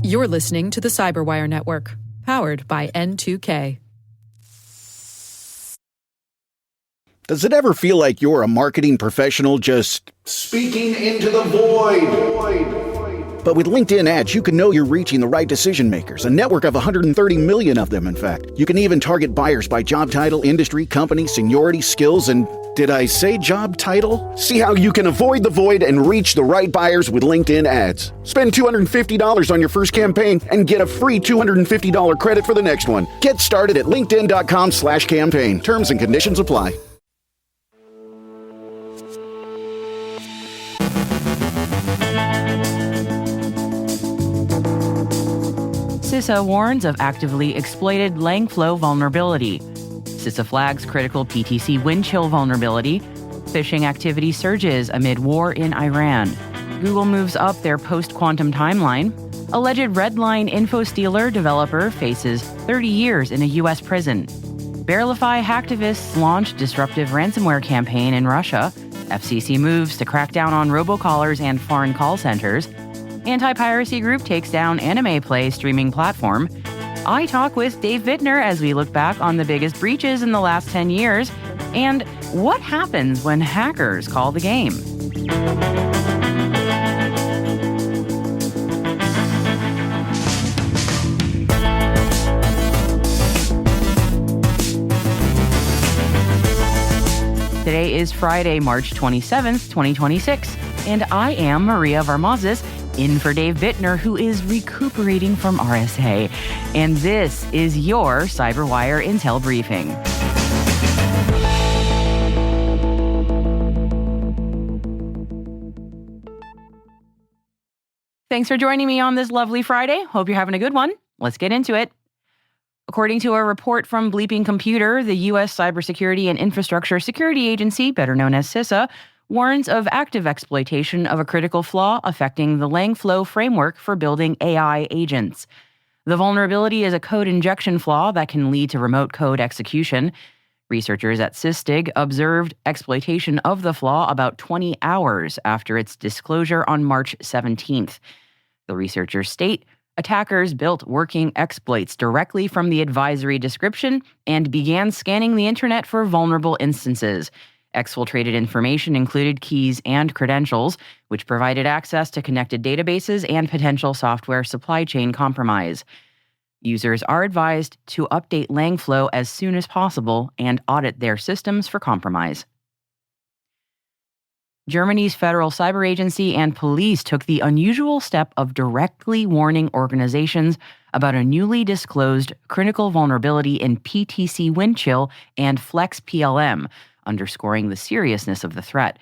You're listening to the Cyberwire Network, powered by N2K. Does it ever feel like you're a marketing professional just speaking into the void? But with LinkedIn ads, you can know you're reaching the right decision makers, a network of 130 million of them, in fact. You can even target buyers by job title, industry, company, seniority, skills, and did I say job title? See how you can avoid the void and reach the right buyers with LinkedIn ads. Spend $250 on your first campaign and get a free $250 credit for the next one. Get started at linkedin.com/campaign. Terms and conditions apply. CISA warns of actively exploited Langflow vulnerability. CISA flags critical PTC wind chill vulnerability. Phishing activity surges amid war in Iran. Google moves up their post-quantum timeline. Alleged Redline info stealer developer faces 30 years in a U.S. prison. Verify hacktivists launch disruptive ransomware campaign in Russia. FCC moves to crack down on robocallers and foreign call centers. Anti-piracy group takes down anime play streaming platform. I talk with Dave Bittner as we look back on the biggest breaches in the last 10 years. And what happens when hackers call the game? Today is Friday, March 27th, 2026, and I am Maria Varmazis, in for Dave Bittner, who is recuperating from RSA. And this is your Cyberwire Intel Briefing. Thanks for joining me on this lovely Friday. Hope you're having a good one. Let's get into it. According to a report from Bleeping Computer, the U.S. Cybersecurity and Infrastructure Security Agency, better known as CISA, warns of active exploitation of a critical flaw affecting the Langflow framework for building AI agents. The vulnerability is a code injection flaw that can lead to remote code execution. Researchers at SysDig observed exploitation of the flaw about 20 hours after its disclosure on March 17th. The researchers state, attackers built working exploits directly from the advisory description and began scanning the internet for vulnerable instances. Exfiltrated information included keys and credentials, which provided access to connected databases and potential software supply chain compromise. Users are advised to update Langflow as soon as possible and audit their systems for compromise. Germany's Federal Cyber Agency and police took the unusual step of directly warning organizations about a newly disclosed critical vulnerability in PTC Windchill and Flex PLM, underscoring the seriousness of the threat.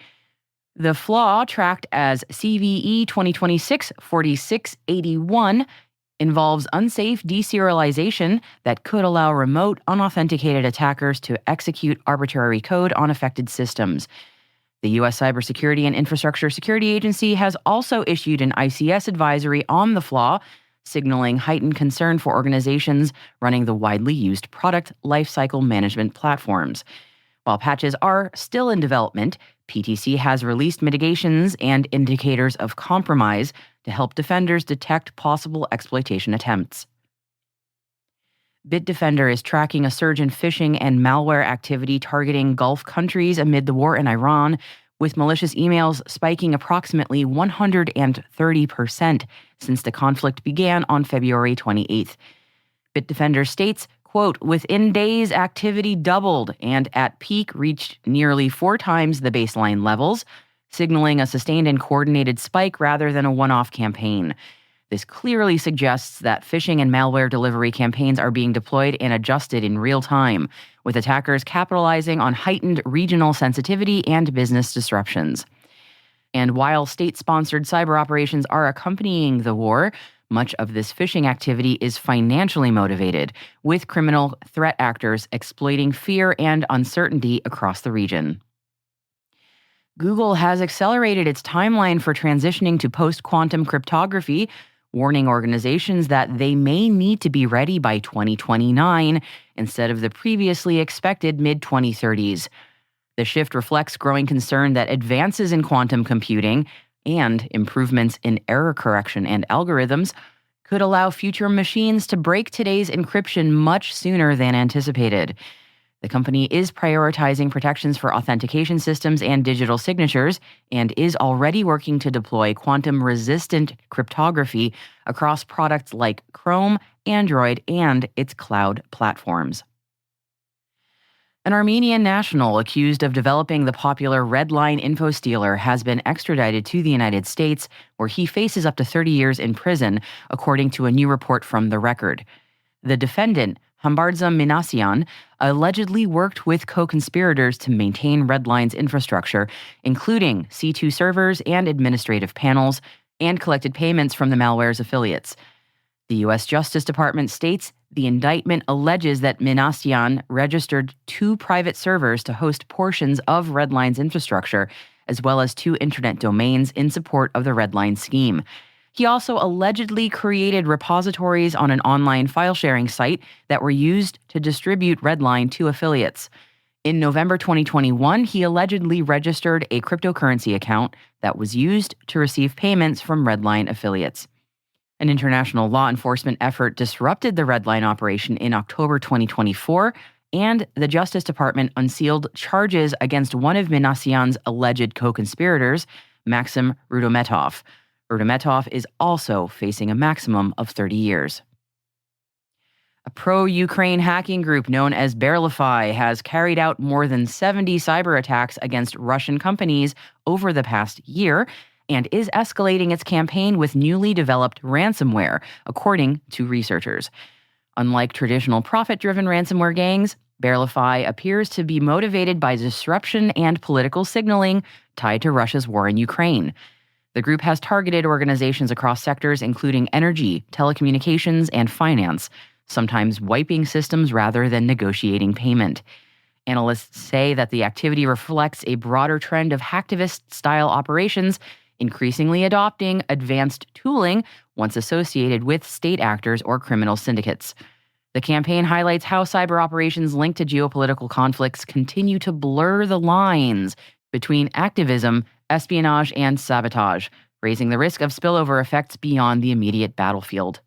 The flaw, tracked as CVE 2026-4681, involves unsafe deserialization that could allow remote, unauthenticated attackers to execute arbitrary code on affected systems. The U.S. Cybersecurity and Infrastructure Security Agency has also issued an ICS advisory on the flaw, signaling heightened concern for organizations running the widely used product lifecycle management platforms. While patches are still in development, PTC has released mitigations and indicators of compromise to help defenders detect possible exploitation attempts. Bitdefender is tracking a surge in phishing and malware activity targeting Gulf countries amid the war in Iran, with malicious emails spiking approximately 130% since the conflict began on February 28th. Bitdefender states, quote, within days, activity doubled and at peak reached nearly 4 times the baseline levels, signaling a sustained and coordinated spike rather than a one-off campaign. This clearly suggests that phishing and malware delivery campaigns are being deployed and adjusted in real time, with attackers capitalizing on heightened regional sensitivity and business disruptions. And while state-sponsored cyber operations are accompanying the war, much of this phishing activity is financially motivated, with criminal threat actors exploiting fear and uncertainty across the region. Google has accelerated its timeline for transitioning to post-quantum cryptography, warning organizations that they may need to be ready by 2029 instead of the previously expected mid-2030s. The shift reflects growing concern that advances in quantum computing, and improvements in error correction and algorithms could allow future machines to break today's encryption much sooner than anticipated. The company is prioritizing protections for authentication systems and digital signatures and is already working to deploy quantum-resistant cryptography across products like Chrome, Android, and its cloud platforms. An Armenian national accused of developing the popular Redline info stealer has been extradited to the United States, where he faces up to 30 years in prison, according to a new report from The Record. The defendant, Hambardza Minasyan, allegedly worked with co-conspirators to maintain Redline's infrastructure, including C2 servers and administrative panels, and collected payments from the malware's affiliates. The U.S. Justice Department states the indictment alleges that Minasyan registered 2 private servers to host portions of Redline's infrastructure, as well as 2 internet domains in support of the Redline scheme. He also allegedly created repositories on an online file-sharing site that were used to distribute Redline to affiliates. In November 2021, he allegedly registered a cryptocurrency account that was used to receive payments from Redline affiliates. An international law enforcement effort disrupted the Redline operation in October 2024, and the Justice Department unsealed charges against one of Minasyan's alleged co-conspirators, Maxim Rudometov. Rudometov is also facing a maximum of 30 years. A pro-Ukraine hacking group known as Bearlify has carried out more than 70 cyber attacks against Russian companies over the past year and is escalating its campaign with newly developed ransomware, according to researchers. Unlike traditional profit-driven ransomware gangs, Bearlify appears to be motivated by disruption and political signaling tied to Russia's war in Ukraine. The group has targeted organizations across sectors including energy, telecommunications, and finance, sometimes wiping systems rather than negotiating payment. Analysts say that the activity reflects a broader trend of hacktivist-style operations, increasingly adopting advanced tooling once associated with state actors or criminal syndicates. The campaign highlights how cyber operations linked to geopolitical conflicts continue to blur the lines between activism, espionage, and sabotage, raising the risk of spillover effects beyond the immediate battlefield.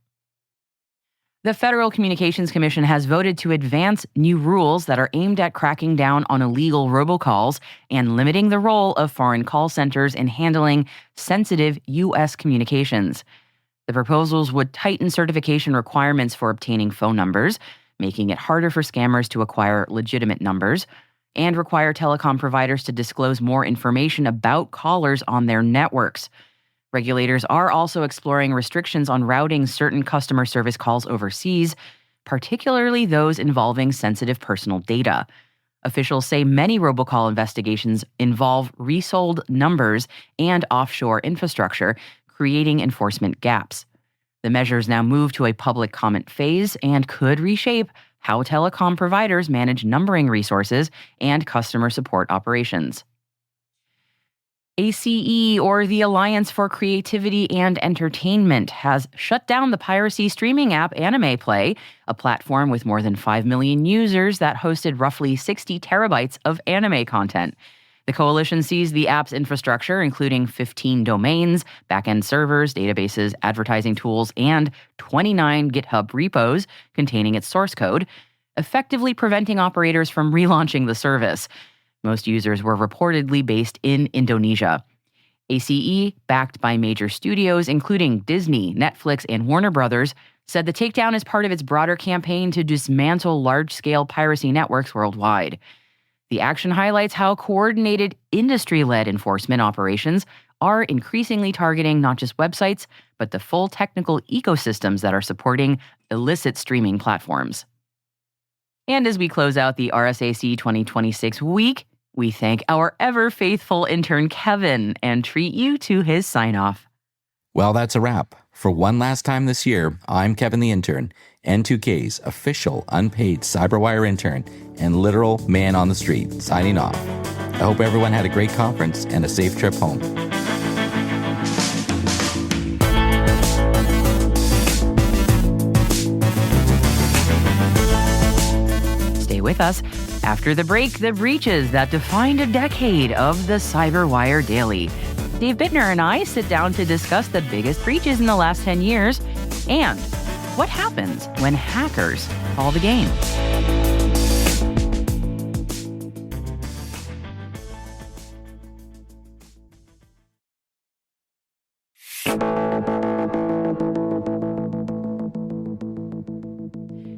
The Federal Communications Commission has voted to advance new rules that are aimed at cracking down on illegal robocalls and limiting the role of foreign call centers in handling sensitive U.S. communications. The proposals would tighten certification requirements for obtaining phone numbers, making it harder for scammers to acquire legitimate numbers, and require telecom providers to disclose more information about callers on their networks. Regulators are also exploring restrictions on routing certain customer service calls overseas, particularly those involving sensitive personal data. Officials say many robocall investigations involve resold numbers and offshore infrastructure, creating enforcement gaps. The measures now move to a public comment phase and could reshape how telecom providers manage numbering resources and customer support operations. ACE, or the Alliance for Creativity and Entertainment, has shut down the piracy streaming app Anime Play, a platform with more than 5 million users that hosted roughly 60 terabytes of anime content. The coalition sees the app's infrastructure, including 15 domains, backend servers, databases, advertising tools, and 29 GitHub repos containing its source code, effectively preventing operators from relaunching the service. Most users were reportedly based in Indonesia. ACE, backed by major studios including Disney, Netflix, and Warner Brothers, said the takedown is part of its broader campaign to dismantle large-scale piracy networks worldwide. The action highlights how coordinated industry-led enforcement operations are increasingly targeting not just websites, but the full technical ecosystems that are supporting illicit streaming platforms. And as we close out the RSAC 2026 week, we thank our ever-faithful intern Kevin and treat you to his sign-off. Well, that's a wrap. For one last time this year, I'm Kevin the Intern, N2K's official unpaid CyberWire intern and literal man on the street, signing off. I hope everyone had a great conference and a safe trip home. Stay with us. After the break, the breaches that defined a decade of the CyberWire Daily. Dave Bittner and I sit down to discuss the biggest breaches in the last 10 years and what happens when hackers call the game.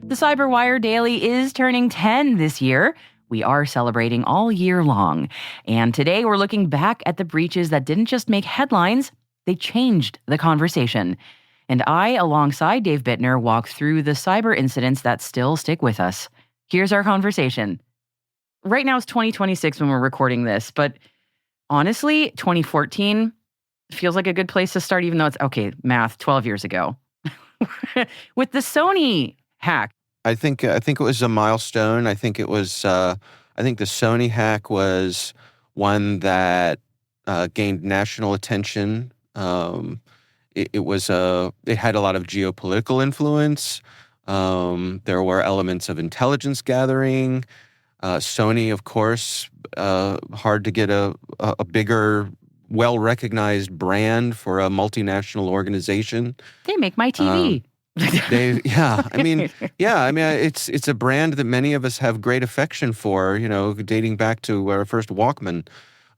The CyberWire Daily is turning 10 this year. We are celebrating all year long. And today we're looking back at the breaches that didn't just make headlines, they changed the conversation. And I, alongside Dave Bittner, walk through the cyber incidents that still stick with us. Here's our conversation. Right now it's 2026 when we're recording this, but honestly, 2014 feels like a good place to start, even though it's, okay, math, 12 years ago. With the Sony hack. I think it was a milestone. I think it was. I think the Sony hack was one that gained national attention. It had a lot of geopolitical influence. There were elements of intelligence gathering. Sony, of course, hard to get a bigger, well-recognized brand for a multinational organization. They make my TV. It's a brand that many of us have great affection for, dating back to our first Walkman.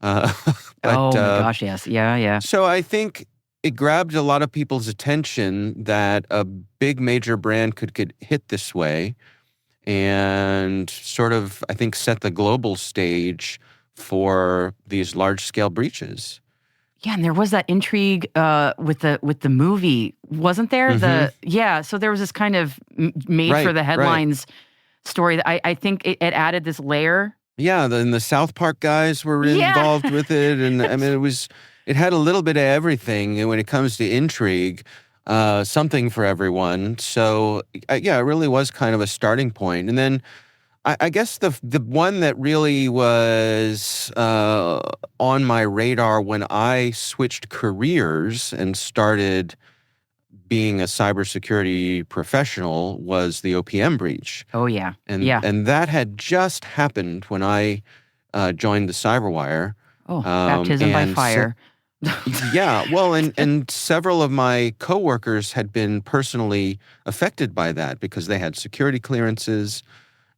Oh my gosh, yes. Yeah. So I think it grabbed a lot of people's attention that a big major brand could get hit this way and sort of, I think, set the global stage for these large-scale breaches. Yeah, and there was that intrigue with the movie, wasn't there? Mm-hmm. So there was this kind of made for the headlines story that I think it added this layer. Yeah, the South Park guys were involved with it, and I mean it had a little bit of everything. And when it comes to intrigue, something for everyone. So it really was kind of a starting point. And then I guess the one that really was on my radar when I switched careers and started being a cybersecurity professional was the OPM breach. Oh, yeah. And that had just happened when I joined the CyberWire. Oh, baptism by fire. And several of my coworkers had been personally affected by that because they had security clearances.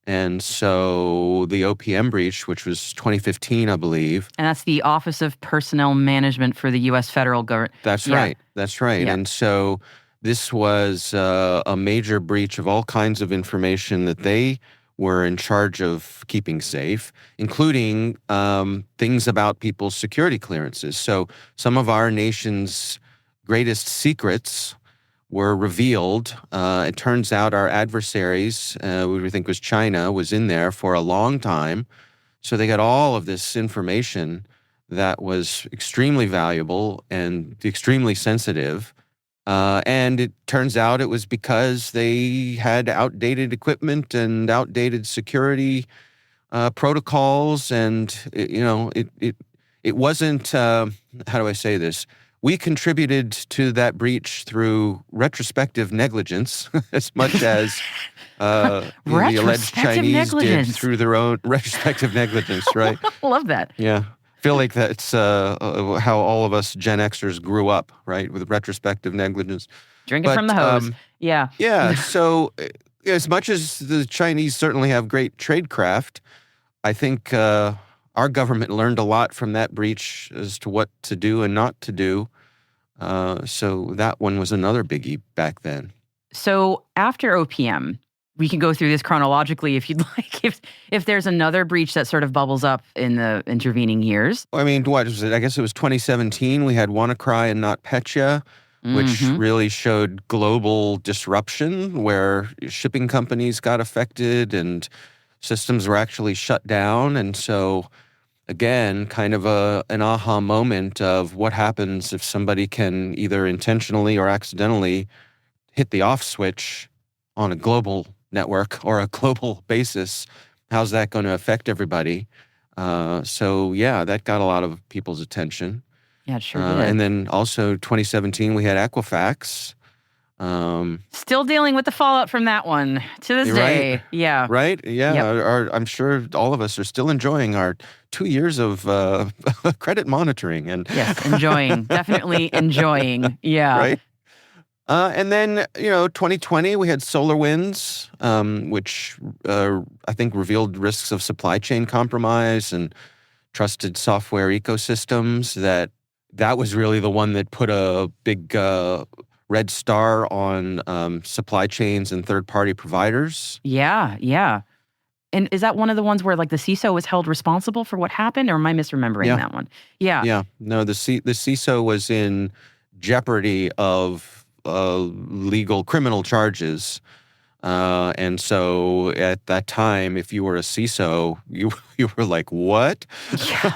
And so the OPM breach, which was 2015, I believe. And that's the Office of Personnel Management for the U.S. federal government. That's right. Yeah. And so this was a major breach of all kinds of information that they were in charge of keeping safe, including things about people's security clearances. So some of our nation's greatest secrets were revealed. It turns out our adversaries, we think was China, was in there for a long time. So they got all of this information that was extremely valuable and extremely sensitive. And it turns out it was because they had outdated equipment and outdated security protocols. And, it wasn't, how do I say this? We contributed to that breach through retrospective negligence as much as the alleged Chinese did through their own retrospective negligence, right? I love that. Yeah. I feel like that's how all of us Gen Xers grew up, right, with retrospective negligence. Drinking from the hose. Yeah. Yeah. So as much as the Chinese certainly have great tradecraft, I think our government learned a lot from that breach as to what to do and not to do. So that one was another biggie back then. So after OPM, we can go through this chronologically if you'd like, if there's another breach that sort of bubbles up in the intervening years. I mean, what was it? I guess it was 2017. We had WannaCry and NotPetya, which really showed global disruption where shipping companies got affected and systems were actually shut down. And so, again, kind of an aha moment of what happens if somebody can either intentionally or accidentally hit the off switch on a global network or a global basis. How's that going to affect everybody? That got a lot of people's attention. Yeah, it sure did. And then also 2017, we had Equifax, Still dealing with the fallout from that one to this day. Right. Yeah. Right? Yeah. Yep. I'm sure all of us are still enjoying our 2 years of credit monitoring. And Yes, enjoying. Definitely enjoying. Yeah. right? And then, 2020, we had SolarWinds, which I think revealed risks of supply chain compromise and trusted software ecosystems. That was really the one that put a big red star on supply chains and third-party providers. Yeah. Yeah. And is that one of the ones where like the CISO was held responsible for what happened, or am I misremembering Yeah. that one? Yeah. Yeah. No, the CISO was in jeopardy of legal criminal charges. And so at that time, if you were a CISO, you were like, what? Yeah.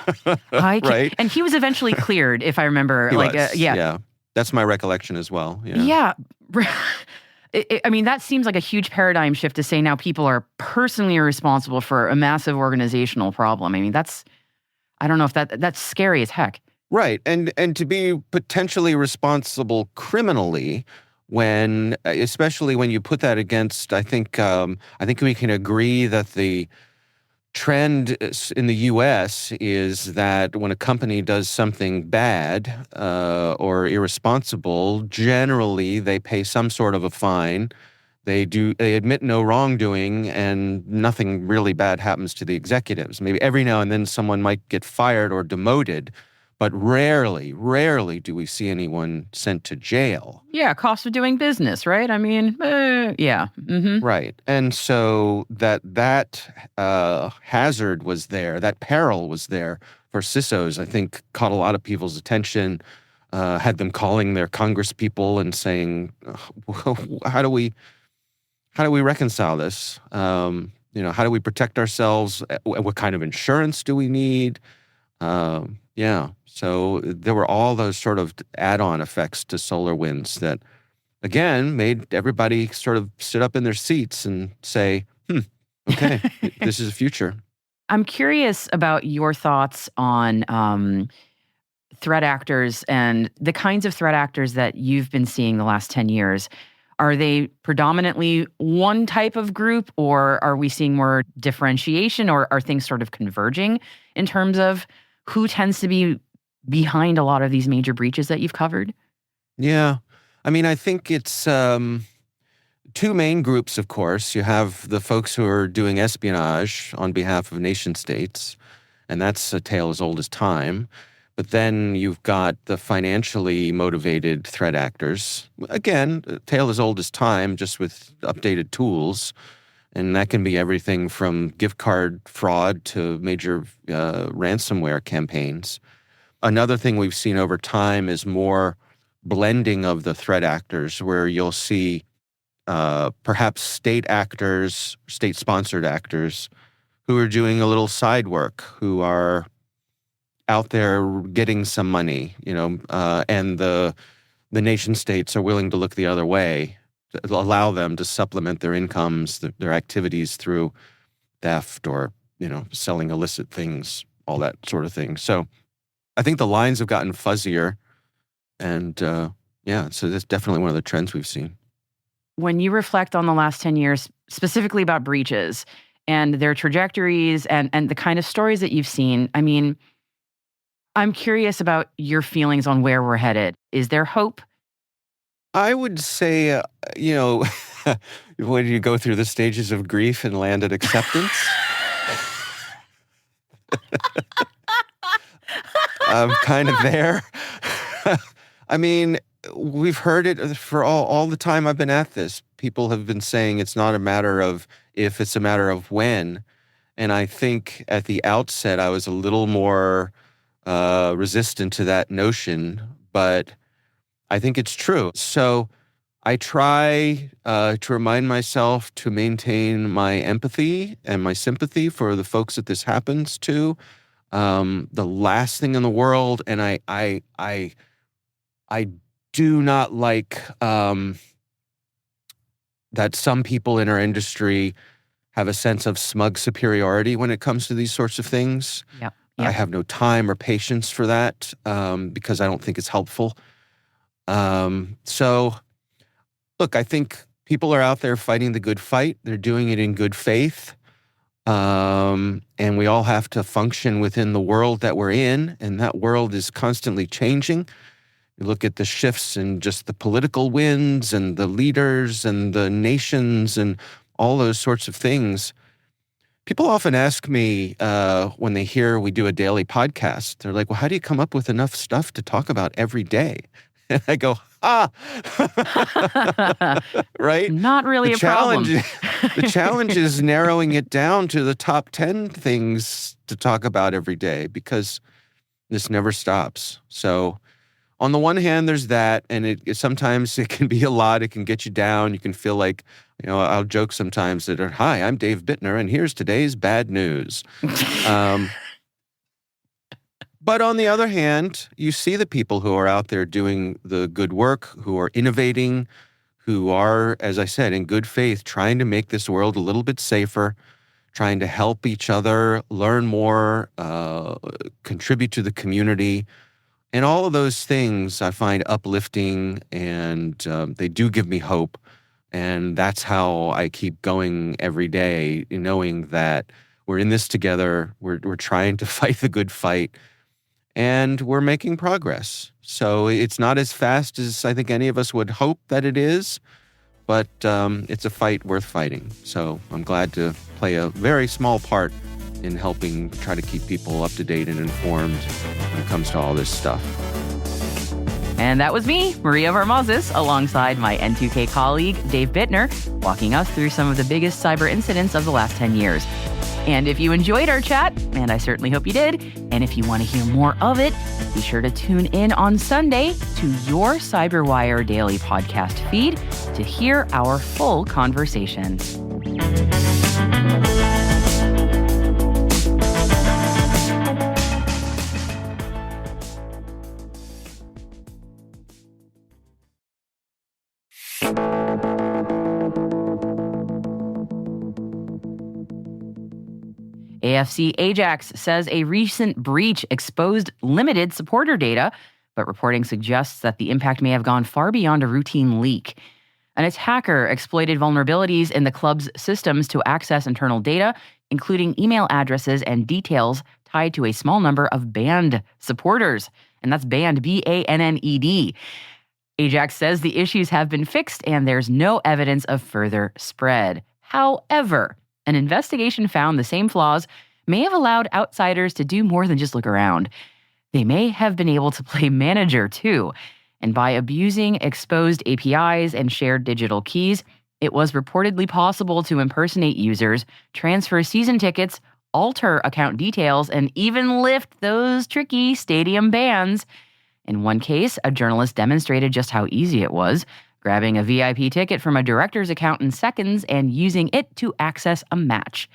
Right? And he was eventually cleared, if I remember. He like, was, yeah. yeah. That's my recollection as well. Yeah. Yeah. I mean, that seems like a huge paradigm shift to say now people are personally responsible for a massive organizational problem. I mean, I don't know if that's scary as heck. Right. And to be potentially responsible criminally especially when you put that against, I think we can agree that the trend in the U.S. is that when a company does something bad or irresponsible, generally they pay some sort of a fine. They admit no wrongdoing, and nothing really bad happens to the executives. Maybe every now and then someone might get fired or demoted, but rarely do we see anyone sent to jail. Yeah, cost of doing business, right? I mean, yeah. Mm-hmm. Right. And so that hazard was there, that peril was there for CISOs, I think caught a lot of people's attention, had them calling their congresspeople and saying, how do we reconcile this? How do we protect ourselves? What kind of insurance do we need? Yeah. So there were all those sort of add-on effects to SolarWinds that, again, made everybody sort of sit up in their seats and say, okay, this is the future. I'm curious about your thoughts on threat actors and the kinds of threat actors that you've been seeing the last 10 years. Are they predominantly one type of group, or are we seeing more differentiation, or are things sort of converging in terms of who tends to be behind a lot of these major breaches that you've covered? Yeah. I mean, I think it's two main groups, of course. You have the folks who are doing espionage on behalf of nation states, and that's a tale as old as time. But then you've got the financially motivated threat actors. Again, a tale as old as time, just with updated tools. And that can be everything from gift card fraud to major ransomware campaigns. Another thing we've seen over time is more blending of the threat actors, where you'll see perhaps state actors, state-sponsored actors, who are doing a little side work, who are out there getting some money, and the nation states are willing to look the other way, to allow them to supplement their incomes, their activities through theft or, selling illicit things, all that sort of thing. So I think the lines have gotten fuzzier, and so that's definitely one of the trends we've seen. When you reflect on the last 10 years, specifically about breaches and their trajectories and the kind of stories that you've seen, I mean, I'm curious about your feelings on where we're headed. Is there hope? I would say, when you go through the stages of grief and land at acceptance, I'm kind of there. I mean, we've heard it for all the time I've been at this. People have been saying it's not a matter of if, it's a matter of when. And I think at the outset, I was a little more resistant to that notion, but I think it's true. So I try to remind myself to maintain my empathy and my sympathy for the folks that this happens to. The last thing in the world, and I do not like that some people in our industry have a sense of smug superiority when it comes to these sorts of things. Yep. I have no time or patience for that because I don't think it's helpful. So look, I think people are out there fighting the good fight. They're doing it in good faith. And we all have to function within the world that we're in, and that world is constantly changing. You look at the shifts in just the political winds and the leaders and the nations and all those sorts of things. People often ask me when they hear we do a daily podcast, they're like, well, how do you come up with enough stuff to talk about every day? And I go, right? Not really a problem. The challenge is narrowing it down to the top 10 things to talk about every day, because this never stops. So on the one hand, there's that, and sometimes it can be a lot. It can get you down. You can feel like, I'll joke sometimes that, hi, I'm Dave Bittner, and here's today's bad news. But on the other hand, you see the people who are out there doing the good work, who are innovating, who are, as I said, in good faith, trying to make this world a little bit safer, trying to help each other, learn more, contribute to the community. And all of those things I find uplifting, and they do give me hope. And that's how I keep going every day, knowing that we're in this together. We're trying to fight the good fight, and we're making progress. So it's not as fast as I think any of us would hope that it is, but it's a fight worth fighting. So I'm glad to play a very small part in helping try to keep people up to date and informed when it comes to all this stuff. And that was me, Maria Varmazis, alongside my N2K colleague, Dave Bittner, walking us through some of the biggest cyber incidents of the last 10 years. And if you enjoyed our chat, and I certainly hope you did, and if you want to hear more of it, be sure to tune in on Sunday to your CyberWire Daily podcast feed to hear our full conversation. AFC Ajax says a recent breach exposed limited supporter data, but reporting suggests that the impact may have gone far beyond a routine leak. An attacker exploited vulnerabilities in the club's systems to access internal data, including email addresses and details tied to a small number of banned supporters. And that's banned, B-A-N-N-E-D. Ajax says the issues have been fixed and there's no evidence of further spread. However, an investigation found the same flaws may have allowed outsiders to do more than just look around. They may have been able to play manager too. And by abusing exposed APIs and shared digital keys, it was reportedly possible to impersonate users, transfer season tickets, alter account details, and even lift those tricky stadium bans. In one case, a journalist demonstrated just how easy it was, grabbing a VIP ticket from a director's account in seconds and using it to access a match.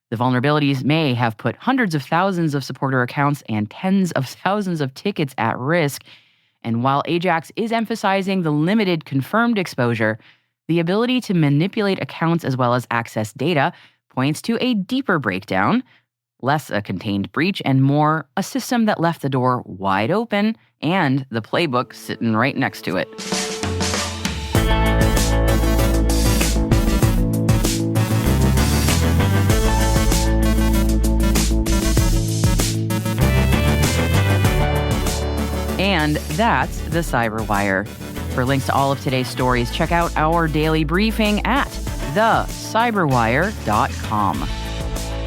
The vulnerabilities may have put hundreds of thousands of supporter accounts and tens of thousands of tickets at risk. And while Ajax is emphasizing the limited confirmed exposure, the ability to manipulate accounts as well as access data points to a deeper breakdown, less a contained breach and more a system that left the door wide open and the playbook sitting right next to it. And that's the CyberWire. For links to all of today's stories, check out our daily briefing at thecyberwire.com.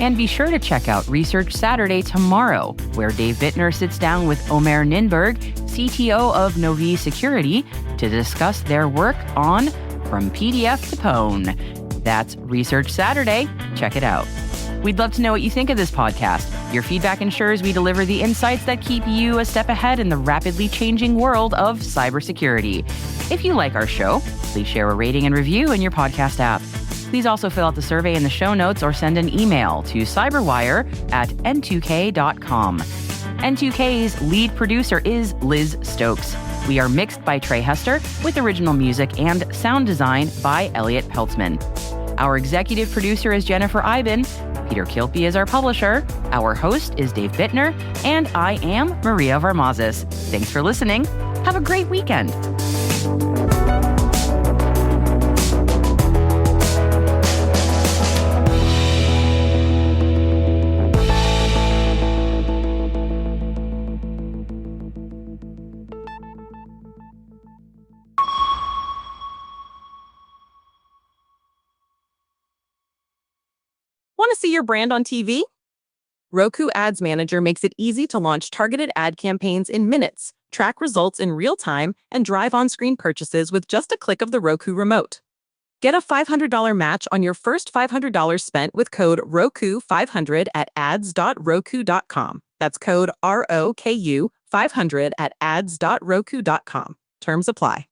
And be sure to check out Research Saturday tomorrow, where Dave Bittner sits down with Omer Ninberg, CTO of Novi Security, to discuss their work on From PDF to Pwn. That's Research Saturday. Check it out. We'd love to know what you think of this podcast. Your feedback ensures we deliver the insights that keep you a step ahead in the rapidly changing world of cybersecurity. If you like our show, please share a rating and review in your podcast app. Please also fill out the survey in the show notes or send an email to cyberwire@n2k.com. N2K's lead producer is Liz Stokes. We are mixed by Trey Hester with original music and sound design by Elliot Peltzman. Our executive producer is Jennifer Iben. Peter Kilpie is our publisher. Our host is Dave Bittner. And I am Maria Varmazis. Thanks for listening. Have a great weekend. to see your brand on TV? Roku Ads Manager makes it easy to launch targeted ad campaigns in minutes, track results in real time, and drive on-screen purchases with just a click of the Roku remote. Get a $500 match on your first $500 spent with code ROKU500 at ads.roku.com. That's code ROKU500 at ads.roku.com. Terms apply.